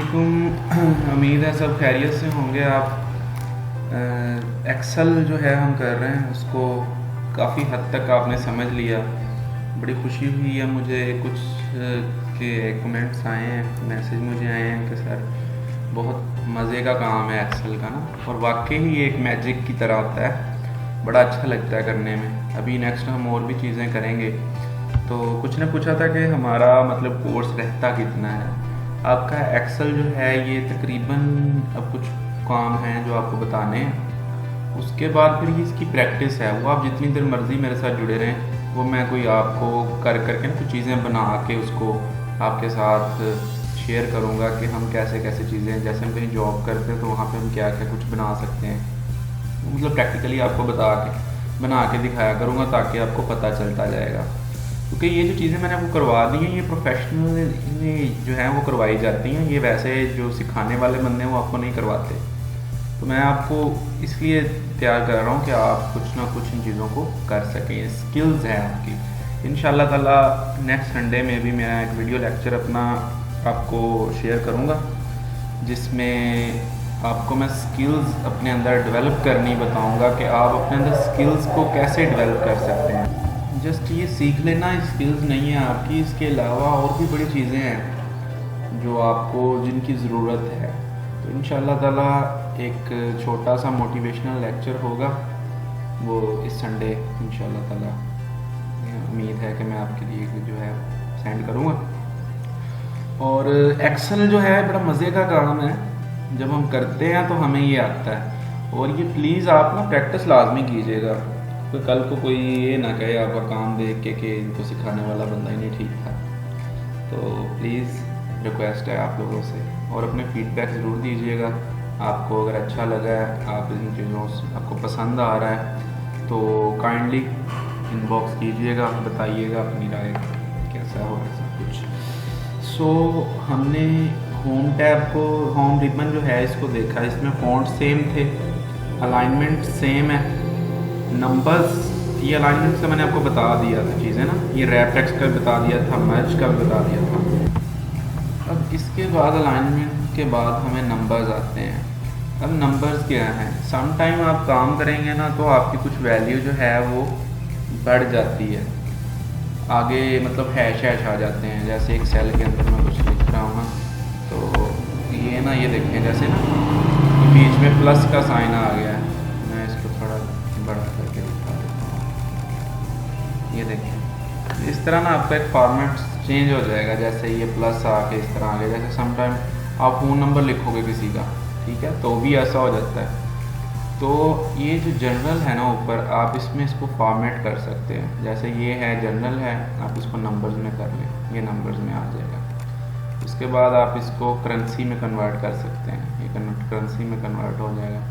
अस्सलामुअलैकुम। उम्मीद है सब खैरियत से होंगे आप। एक्सेल जो है हम कर रहे हैं उसको काफ़ी हद तक आपने समझ लिया। बड़ी खुशी हुई है मुझे कुछ के कमेंट्स आए हैं, मैसेज मुझे आए हैं कि सर बहुत मज़े का काम है एक्सेल का ना, और वाकई ही एक मैजिक की तरह होता है, बड़ा अच्छा लगता है करने में। अभी नेक्स्ट हम और भी चीज़ें करेंगे। तो कुछ ने पूछा था कि हमारा मतलब कोर्स रहता कितना है। आपका एक्सेल जो है ये तकरीबन अब कुछ काम हैं जो आपको बताने हैं, उसके बाद फिर ये इसकी प्रैक्टिस है, वो आप जितनी देर मर्ज़ी मेरे साथ जुड़े रहें, वो मैं कोई आपको कर करके ना कुछ चीज़ें बना के उसको आपके साथ शेयर करूँगा कि हम कैसे कैसे चीज़ें, जैसे हम कहीं जॉब करते हैं तो वहाँ पे हम क्या क्या कुछ बना सकते हैं, मतलब प्रैक्टिकली आपको बना के दिखाया करूँगा ताकि आपको पता चलता जाएगा। क्योंकि ये जो चीज़ें मैंने आपको करवा दी हैं ये प्रोफेशनल जो है वो करवाई जाती हैं, ये वैसे जो सिखाने वाले बंदे हैं वो आपको नहीं करवाते। तो मैं आपको इसलिए तैयार कर रहा हूँ कि आप कुछ ना कुछ इन चीज़ों को कर सकें, स्किल्स हैं आपकी। इंशाल्लाह ताला नेक्स्ट संडे में भी मैं एक वीडियो लेक्चर अपना आपको शेयर करूँगा जिसमें आपको मैं स्किल्स अपने अंदर डेवलप करनी बताऊँगा कि आप अपने अंदर स्किल्स को कैसे डेवलप कर सकते हैं। जस्ट ये सीख लेना स्किल्स नहीं है आपकी, इसके अलावा और भी बड़ी चीज़ें हैं जो आपको जिनकी ज़रूरत है। तो इंशाल्लाह ताला एक छोटा सा मोटिवेशनल लेक्चर होगा वो इस संडे इंशाल्लाह ताला, उम्मीद है कि मैं आपके लिए जो है सेंड करूँगा। और एक्सेल जो है बड़ा मज़े का काम है, जब हम करते हैं तो हमें ये आता है। और ये प्लीज़ आप ना प्रैक्टिस लाजमी कीजिएगा, तो कल को कोई ये ना कहे आपका काम देख के कि इनको सिखाने वाला बंदा ही नहीं ठीक था। तो प्लीज़ रिक्वेस्ट है आप लोगों से, और अपने फीडबैक ज़रूर दीजिएगा। आपको अगर अच्छा लगा है, आप इन चीज़ों से आपको पसंद आ रहा है तो काइंडली इनबॉक्स कीजिएगा, बताइएगा अपनी राय कैसा हो ऐसा कुछ। सो हमने होम टैब को, होम रिबन जो है इसको देखा, इसमें फ़ॉन्ट सेम थे, अलाइनमेंट सेम है, नंबर्स, ये अलाइनमेंट से मैंने आपको बता दिया था चीज़ें ना, ये रैप टेक्स्ट का बता दिया था, मर्ज का भी बता दिया था। अब इसके बाद अलाइनमेंट के बाद हमें नंबर्स आते हैं। अब नंबर्स क्या हैं, सम टाइम आप काम करेंगे ना तो आपकी कुछ वैल्यू जो है वो बढ़ जाती है आगे, मतलब हैश आ जाते हैं। जैसे एक सेल के अंदर मैं कुछ लिख रहा हूँ ना, तो ये ना, ये देखें जैसे ना बीच में प्लस का साइन आ गया है, मैं इसको थोड़ा बड़ा करके दिखा देता हूँ। ये देखें इस तरह ना आपका एक फॉर्मेट चेंज हो जाएगा, जैसे ये प्लस आके इस तरह आ गया। जैसे समटाइम आप फ़ोन नंबर लिखोगे किसी का, ठीक है, तो भी ऐसा हो जाता है। तो ये जो जनरल है ना ऊपर, आप इसमें इसको फॉर्मेट कर सकते हैं। जैसे ये है जनरल है, आप इसको नंबर्स में कर लें, ये नंबर्स में आ जाएगा। उसके बाद आप इसको करेंसी में कन्वर्ट कर सकते हैं, ये करेंसी में कन्वर्ट हो जाएगा।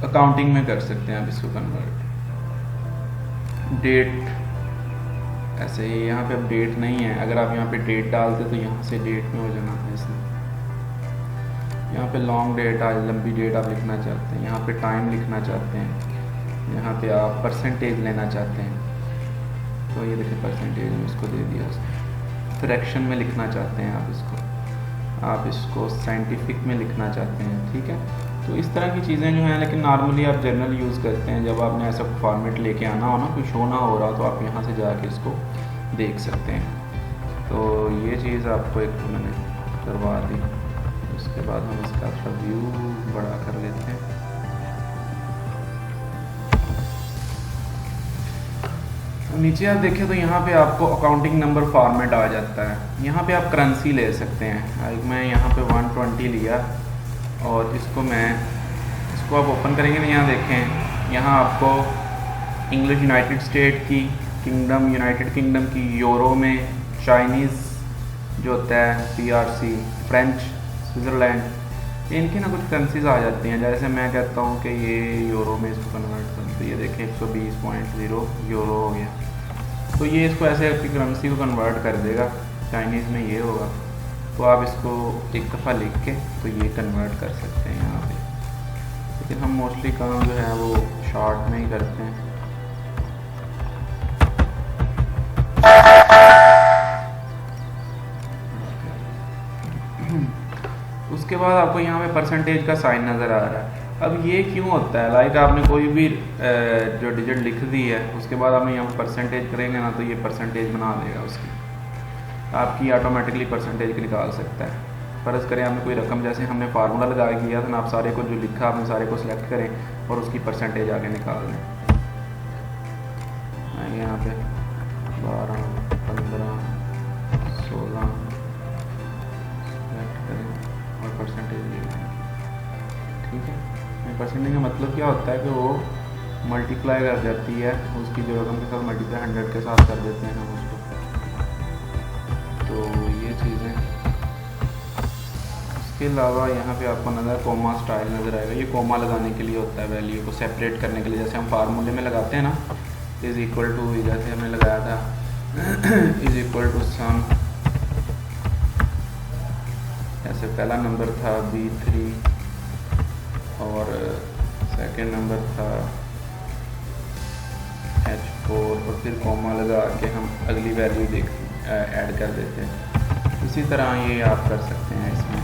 अकाउंटिंग में कर सकते हैं आप इसको कन्वर्ट। डेट ऐसे ही, यहाँ पे अब डेट नहीं है, अगर आप यहाँ पे डेट डालते तो यहाँ से डेट में हो जाना था इसमें। यहाँ पे लॉन्ग डेट, आज लंबी डेट आप लिखना चाहते हैं, यहाँ पे टाइम लिखना चाहते हैं, यहाँ पे आप परसेंटेज लेना चाहते हैं, तो ये देखिए परसेंटेज में इसको दे दिया उसने। फ्रैक्शन में लिखना चाहते हैं आप इसको साइंटिफिक में लिखना चाहते हैं, ठीक है। तो इस तरह की चीज़ें जो हैं, लेकिन नॉर्मली आप जनरल यूज़ करते हैं। जब आपने ऐसा फॉर्मेट लेके आना हो ना, कोई शो ना हो रहा, तो आप यहाँ से जाके इसको देख सकते हैं। तो ये चीज़ आपको एक तो मैंने करवा दी। उसके बाद हम इसका थोड़ा व्यू बड़ा कर लेते हैं। तो नीचे आप देखें तो यहाँ पे आपको अकाउंटिंग नंबर फॉर्मेट आ जाता है। यहाँ पे आप करेंसी ले सकते हैं। मैं यहाँ पे 120 लिया, और इसको आप ओपन करेंगे ना, यहाँ देखें, यहाँ आपको इंग्लिश यूनाइटेड स्टेट की, किंगडम यूनाइटेड किंगडम की, यूरो में, चाइनीज़ जो होता है PRC, फ्रेंच, स्विट्ज़रलैंड, इनकी ना कुछ करेंसीज आ जाती हैं। जैसे मैं कहता हूँ कि ये यूरो में इसको कन्वर्ट कर, तो ये देखें 120.0 यूरो हो गया। तो ये इसको ऐसे अपनी करेंसी को कन्वर्ट कर देगा, चाइनीज़ में ये होगा। तो आप इसको एक दफ़ा लिख के तो ये कन्वर्ट कर सकते हैं यहाँ पे। लेकिन हम मोस्टली काम जो है वो शॉर्ट में ही करते हैं। उसके बाद आपको यहाँ पे परसेंटेज का साइन नज़र आ रहा है। अब ये क्यों होता है? लाइक आपने कोई भी जो डिजिट लिख दी है, उसके बाद आपने यहाँ पर परसेंटेज करेंगे ना, तो ये परसेंटेज बना देगा उसकी, आपकी ऑटोमेटिकली परसेंटेज निकाल सकता है। फ़र्ज़ करें आपने कोई रकम, जैसे हमने फार्मूला लगा किया था ना, आप सारे को जो लिखा आपने सारे को सिलेक्ट करें और उसकी परसेंटेज आगे निकाल दें। आएंगे यहाँ पे 12, 15, 16 सिलेक्ट करें और परसेंटेज ले लें। ठीक है, परसेंटेज का मतलब क्या होता है कि वो मल्टीप्लाई कर जाती है, उसकी जो रकम के साथ मल्टीप्लाई 100 के साथ कर देते हैं हम उसको। तो ये चीज़ें, इसके अलावा यहाँ पे आपको नज़र कोमा स्टाइल नज़र आएगा। ये कोमा लगाने के लिए होता है, वैल्यू को सेपरेट करने के लिए, जैसे हम फार्मूले में लगाते हैं ना, इज़ इक्वल टू, जैसे हमने लगाया था इज़ इक्वल टू सम, जैसे पहला नंबर था B3 और सेकंड नंबर था H4 और फिर कॉमा लगा के हम अगली वैल्यू ऐड कर देते हैं। इसी तरह ये आप कर सकते हैं इसमें,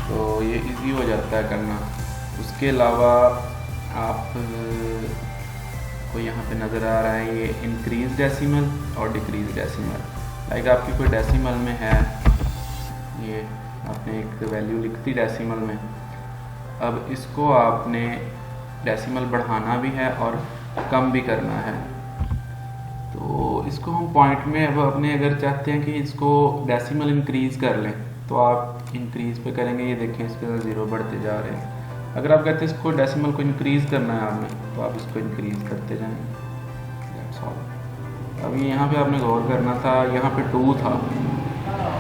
तो ये इजी हो जाता है करना। उसके अलावा आप को यहाँ पे नज़र आ रहा है ये इंक्रीज डेसिमल और डिक्रीज डेसिमल। लाइक आपकी कोई डेसिमल में है, ये आपने एक वैल्यू लिख दी डेसिमल में, अब इसको आपने डेसिमल बढ़ाना भी है और कम भी करना है। तो इसको हम पॉइंट में, अब अपने अगर चाहते हैं कि इसको डेसिमल इंक्रीज़ कर लें, तो आप इंक्रीज़ पे करेंगे, ये देखें इसके अंदर 0 बढ़ते जा रहे हैं। अगर आप कहते हैं इसको डेसिमल को इंक्रीज़ करना है आपने, तो आप इसको इंक्रीज़ करते जाएंगे। That's all. अभी यहाँ पे आपने गौर करना था, यहाँ पे 2 था,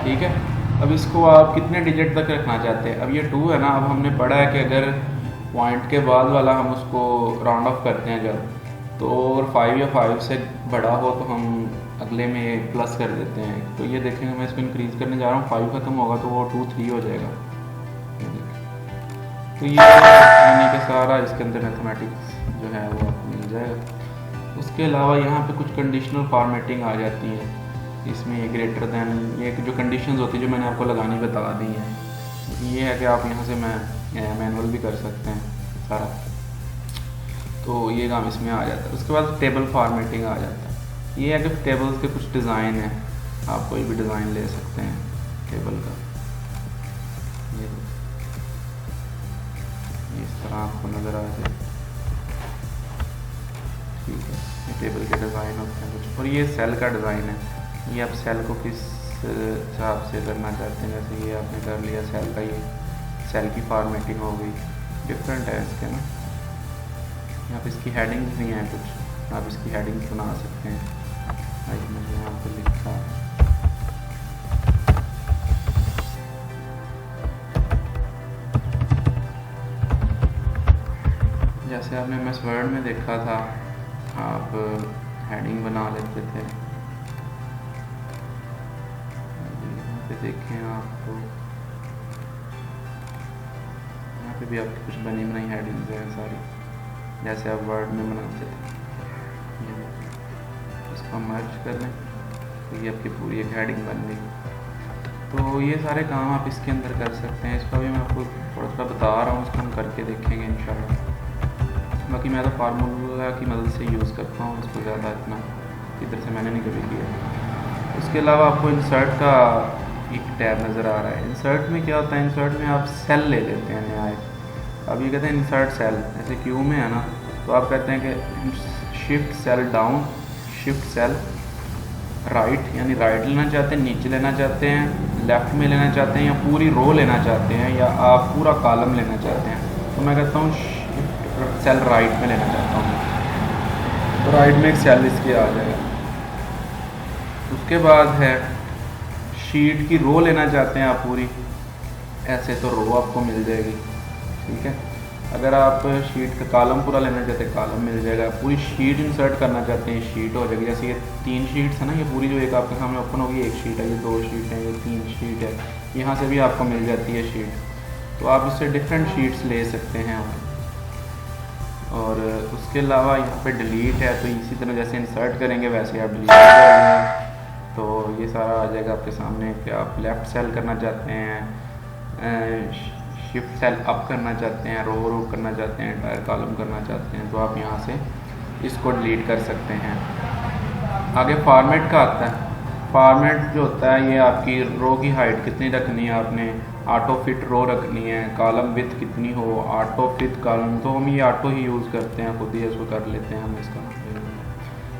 ठीक है। अब इसको आप कितने डिजिट तक रखना चाहते हैं? अब ये 2 है ना, अब हमने पढ़ा है कि अगर पॉइंट के बाद वाला हम उसको राउंड ऑफ करते हैं जब, तो अगर 5 या 5 से बड़ा हो तो हम अगले में एक प्लस कर देते हैं। तो ये देखेंगे, मैं इसको इंक्रीज़ करने जा रहा हूँ, 5 ख़त्म होगा तो वो 2, 3 हो जाएगा। तो ये यानी कि सारा इसके अंदर मैथमेटिक्स जो है वो आपको मिल जाएगा। उसके अलावा यहाँ पे कुछ कंडीशनल फॉर्मेटिंग आ जाती है इसमें, ये ग्रेटर दैन, ये जो कंडीशंस होती है जो मैंने आपको लगानी बता दी हैं, ये है कि आप यहाँ से मैनुअल भी कर सकते हैं सारा, तो ये काम इसमें आ जाता है। उसके बाद टेबल फॉर्मेटिंग आ जाता है। ये है कि टेबल्स के कुछ डिज़ाइन हैं, आप कोई भी डिज़ाइन ले सकते हैं टेबल का। ये इस तरह आपको नज़र आ जाए, ठीक है। ये टेबल के डिज़ाइन होते हैं कुछ, और ये सेल का डिज़ाइन है। ये आप सेल को किस हिसाब से करना चाहते हैं, जैसे ये आपने कर लिया सेल का, ये सेल की फॉर्मेटिंग हो गई, डिफरेंट है इसके ना। यहाँ पे इसकी हेडिंग्स भी हैं कुछ, आप इसकी हेडिंग्स बना सकते हैं। मैंने यहाँ पे लिखा, जैसे आपने MS वर्ड में देखा था, आप हेडिंग बना लेते थे। यहाँ पे देखें आपको, यहाँ पे भी आपकी कुछ बनी बनाई हेडिंग्स हैं सारी, जैसे आप वर्ड में बनाते थे। इसको मर्ज कर लें तो ये आपकी पूरी एक हेडिंग बन गई। तो ये सारे काम आप इसके अंदर कर सकते हैं। इसका भी मैं आपको थोड़ा थोड़ा बता रहा हूँ, इसको हम करके देखेंगे इंशाल्लाह। बाकी मैं तो फार्मूला की मदद से यूज़ करता हूँ इसको, ज़्यादा इतना इधर से मैंने नहीं कभी किया। उसके अलावा आपको इंसर्ट का एक टैब नज़र आ रहा है। इंसर्ट में क्या होता है, इंसर्ट में आप सेल ले लेते हैं नया। अब ये कहते हैं इंसर्ट सेल, जैसे क्यू में है ना, तो आप कहते हैं कि shift cell down, shift cell right, यानी राइट लेना चाहते हैं, नीचे लेना चाहते हैं, लेफ़्ट में लेना चाहते हैं, या पूरी रो लेना चाहते हैं, या आप पूरा कॉलम लेना चाहते हैं। तो मैं कहता हूँ शिफ्ट सेल राइट में लेना चाहता हूँ, तो राइट में एक सेल इसके आ जाएगा। उसके बाद है शीट की रो लेना चाहते हैं आप पूरी, ऐसे तो रो आपको मिल जाएगी, ठीक है। अगर आप शीट का कॉलम पूरा लेना चाहते हैं, कॉलम मिल जाएगा। पूरी शीट इंसर्ट करना चाहते हैं, शीट हो जाएगी। जैसे ये 3 शीट्स है ना, ये पूरी जो एक आपके सामने ओपन होगी, एक शीट है, ये 2 शीट है, ये 3 शीट है, यहाँ से भी आपको मिल जाती है शीट। तो आप इससे डिफरेंट शीट्स ले सकते हैं। और उसके अलावा यहाँ पे डिलीट है, तो इसी तरह जैसे इंसर्ट करेंगे वैसे आप डिलीट करेंगे, तो ये सारा आ जाएगा आपके सामने कि आप लेफ़्ट सेल करना चाहते हैं, शिफ्ट सेल अप करना चाहते हैं, रो करना चाहते हैं, एंटायर कॉलम करना चाहते हैं, तो आप यहाँ से इसको डिलीट कर सकते हैं। आगे फॉर्मेट का आता है। फॉर्मेट जो होता है ये आपकी रो की हाइट कितनी रखनी है, आपने ऑटो फिट रो रखनी है, कॉलम विथ कितनी हो, ऑटो फिट कॉलम, तो हम ये ऑटो ही यूज़ करते हैं, खुद ही इसको कर लेते हैं हम इसका।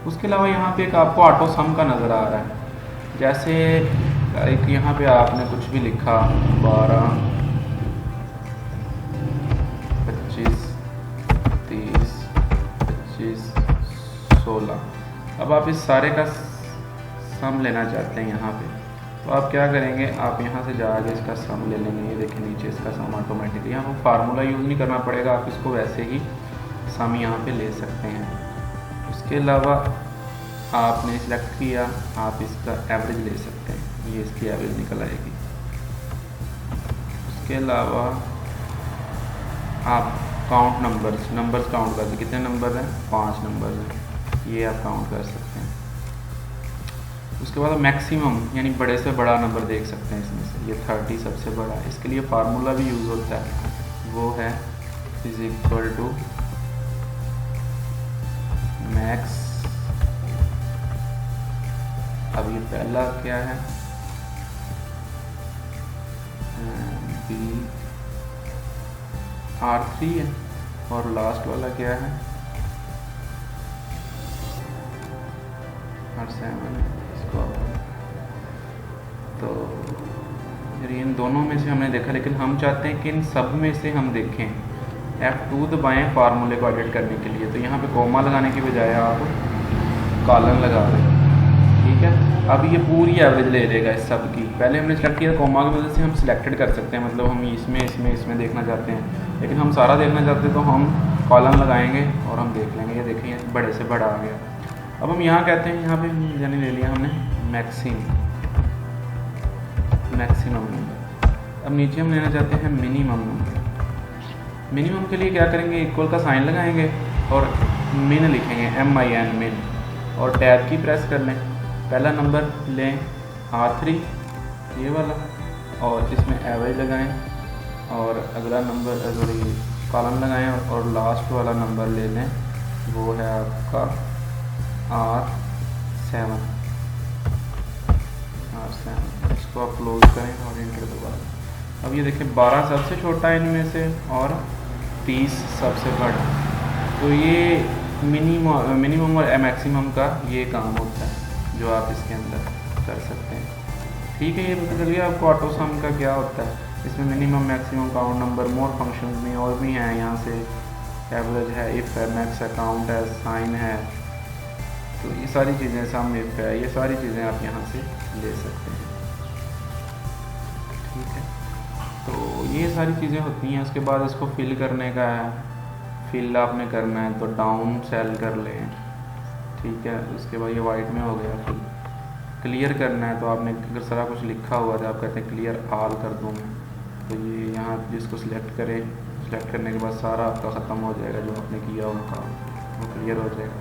उसके अलावा यहाँ पे एक आपको ऑटो सम का नज़र आ रहा है। जैसे एक यहाँ पे आपने कुछ भी लिखा 12, 25, 30, 25, 16। अब आप इस सारे का सम लेना चाहते हैं यहाँ पे, तो आप क्या करेंगे, आप यहाँ से जाके इसका सम ले लेंगे। ये देखिए नीचे इसका सम ऑटोमेटिकली, यहाँ पर फार्मूला यूज़ नहीं करना पड़ेगा, आप इसको वैसे ही सम यहाँ पे ले सकते हैं। उसके अलावा आपने सिलेक्ट किया, आप इसका एवरेज ले सकते हैं, ये इसकी एवरेज निकल आएगी। उसके अलावा आप काउंट नंबर्स काउंट करते, कितने नंबर हैं, 5 नंबर हैं, ये आप काउंट कर सकते हैं। उसके बाद मैक्सिमम यानी बड़े से बड़ा नंबर देख सकते हैं इसमें से, ये 30 सबसे बड़ा है। इसके लिए फार्मूला भी यूज़ होता है, वो है इज इक्वल टू मैक्स। अब ये पहला क्या है, R3 है, और लास्ट वाला क्या है, R7 है। इसको तो इन दोनों में से हमने देखा, लेकिन हम चाहते हैं कि इन सब में से हम देखें। F2 दबाएं फार्मूले को एडिट करने के लिए, तो यहाँ पे कोमा लगाने की बजाय आप कॉलन लगा दें, ठीक है। अब ये पूरी एवरेज ले लेगा इस सब की। पहले हमने सेलेक्ट किया, कोमा की वजह से हम सिलेक्टेड कर सकते हैं, मतलब हम इसमें देखना चाहते हैं, लेकिन हम सारा देखना चाहते हैं तो हम कॉलम लगाएंगे और हम देख लेंगे। ये देखिए बड़े से बड़ा आ गया। अब हम यहाँ कहते हैं, यहाँ पे यानी ले लिया हमने मैक्सिमम नंबर। अब नीचे हम लेना चाहते हैं मिनिमम नंबर। मिनिमम के लिए क्या करेंगे, इक्वल का साइन लगाएंगे और मिन लिखेंगे, MIN मिन, और टैब की प्रेस कर लें। पहला नंबर लें R3 ये वाला, और इसमें एवरेज लगाएं, और अगला नंबर सॉरी कॉलम लगाएं, और लास्ट वाला नंबर ले लें, वो है आपका R7। इसको आप क्लोज करें और एंटर दबाएं। अब ये देखिए 12 सबसे छोटा है इनमें से, और 30 सबसे बड़ा। तो ये मिनिमम और मैक्सिमम का ये काम होता है जो आप इसके अंदर कर सकते हैं, ठीक है। ये पता चलिए आपको ऑटो सम का क्या होता है। इसमें मिनिमम, मैक्सिमम, काउंट नंबर, मोर फंक्शंस में और भी हैं, यहाँ से एवरेज है, इफ़ है, मैक्स है, काउंट है, साइन है, तो ये सारी चीज़ें, सम, इफ है, ये सारी चीज़ें आप यहाँ से ले सकते हैं, ठीक है। तो ये सारी चीज़ें होती हैं। उसके बाद इसको फिल करने का है, फिल आपने करना है तो डाउन सेल कर लें, ठीक है। उसके बाद ये वाइट में हो गया। फिल क्लियर करना है तो आपने अगर सारा कुछ लिखा हुआ था, आप कहते हैं क्लियर ऑल कर दूँ मैं, तो ये यहाँ जिसको सिलेक्ट करें, सिलेक्ट करने के बाद सारा आपका ख़त्म हो जाएगा जो आपने किया हुआ काम, वो क्लियर हो जाएगा।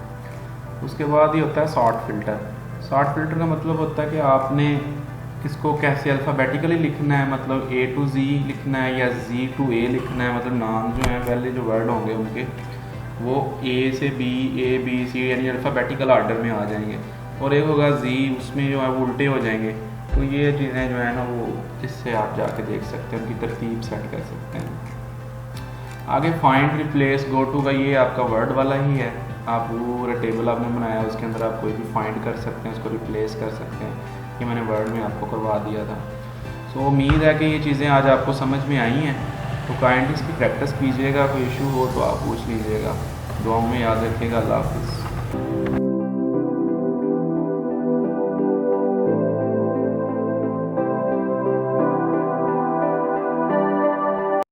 उसके बाद ये होता है शॉर्ट फ़िल्टर। शॉर्ट फ़िल्टर का मतलब होता है कि आपने इसको कैसे अल्फ़ाबेटिकली लिखना है, मतलब A to Z लिखना है या Z to A लिखना है, मतलब नाम जो है पहले जो वर्ड होंगे उनके वो A से B, A B C यानी अल्फ़ाबेटिकल आर्डर में आ जाएंगे, और एक होगा Z, उसमें जो है वो उल्टे हो जाएंगे। तो ये चीज़ें जो है ना वो इससे आप जाके देख सकते हैं, उनकी तरतीब सेट कर सकते हैं। आगे फाइंड, रिप्लेस, गो टू का ये आपका वर्ड वाला ही है। आप पूरा टेबल आपने बनाया, उसके अंदर आप कोई भी फाइंड कर सकते हैं, उसको रिप्लेस कर सकते हैं। ये मैंने वर्ड में आपको करवा दिया था। सो उम्मीद है कि ये चीज़ें आज आपको समझ में आई हैं, तो काइंडली इसकी प्रैक्टिस कीजिएगा। कोई इशू हो तो आप पूछ लीजिएगा। दुआओं में याद रखिएगा। अल्लाह हाफ़िज़।